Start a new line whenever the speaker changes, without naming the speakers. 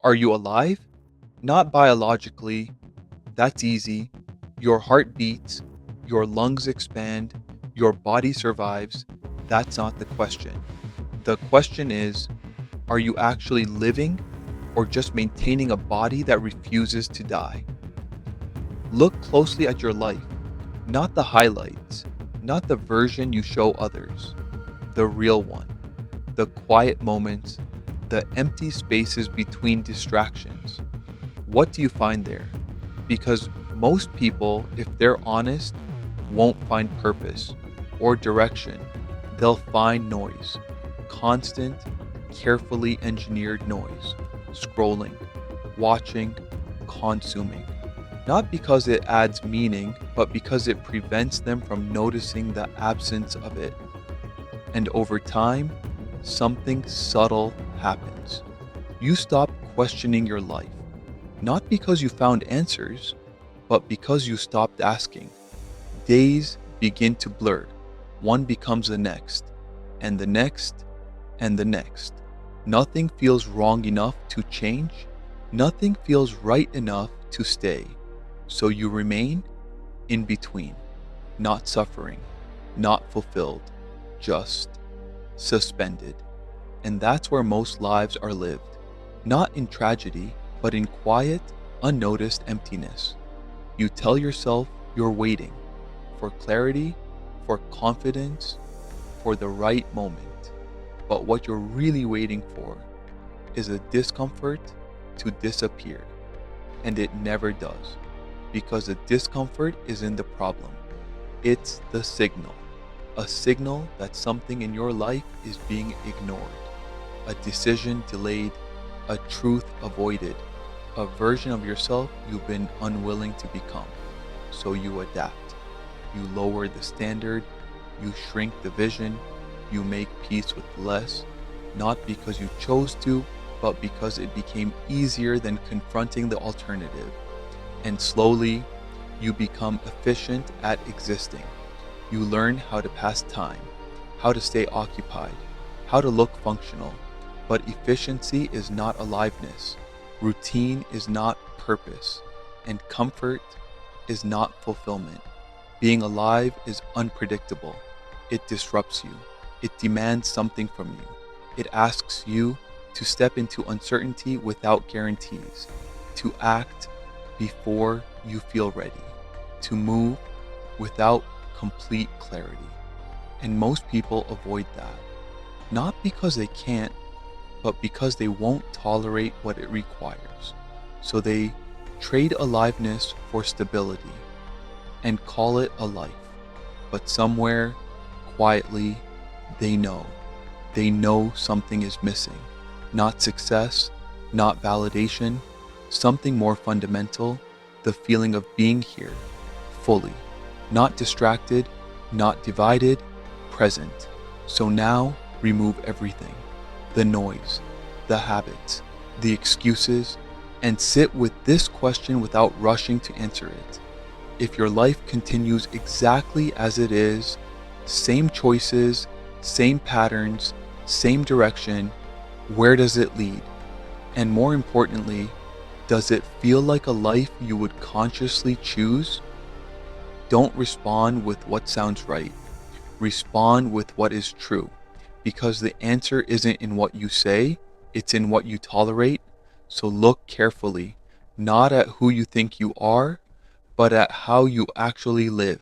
Are you alive? Not biologically, that's easy. Your heart beats, your lungs expand, your body survives. That's not the question. The question is, are you actually living or just maintaining a body that refuses to die? Look closely at your life, not the highlights, not the version you show others, the real one, the quiet moments, the empty spaces between distractions. What do you find there? Because most people, if they're honest, won't find purpose or direction. They'll find noise, constant, carefully engineered noise, scrolling, watching, consuming. Not because it adds meaning, but because it prevents them from noticing the absence of it. And over time, something subtle happens. You stop questioning your life, not because you found answers, but because you stopped asking. Days begin to blur. One becomes the next, and the next, and the next. Nothing feels wrong enough to change. Nothing feels right enough to stay. So you remain in between, not suffering, not fulfilled, just suspended. And that's where most lives are lived. Not in tragedy, but in quiet, unnoticed emptiness. You tell yourself you're waiting for clarity, for confidence, for the right moment. But what you're really waiting for is a discomfort to disappear. And it never does. Because the discomfort isn't the problem. It's the signal. A signal that something in your life is being ignored. A decision delayed, a truth avoided, a version of yourself you've been unwilling to become. So you adapt. You lower the standard, you shrink the vision, you make peace with less, not because you chose to, but because it became easier than confronting the alternative. And slowly, you become efficient at existing. You learn how to pass time, how to stay occupied, how to look functional. But efficiency is not aliveness. Routine is not purpose. And comfort is not fulfillment. Being alive is unpredictable. It disrupts you. It demands something from you. It asks you to step into uncertainty without guarantees, to act before you feel ready, to move without complete clarity. And most people avoid that, not because they can't, but because they won't tolerate what it requires. So they trade aliveness for stability and call it a life. But somewhere, quietly, they know. They know something is missing. Not success, not validation, something more fundamental, the feeling of being here, fully. Not distracted, not divided, present. So now, remove everything. The noise, the habits, the excuses, and sit with this question without rushing to answer it. If your life continues exactly as it is, same choices, same patterns, same direction, where does it lead? And more importantly, does it feel like a life you would consciously choose? Don't respond with what sounds right. Respond with what is true. Because the answer isn't in what you say, it's in what you tolerate. So look carefully, not at who you think you are, but at how you actually live.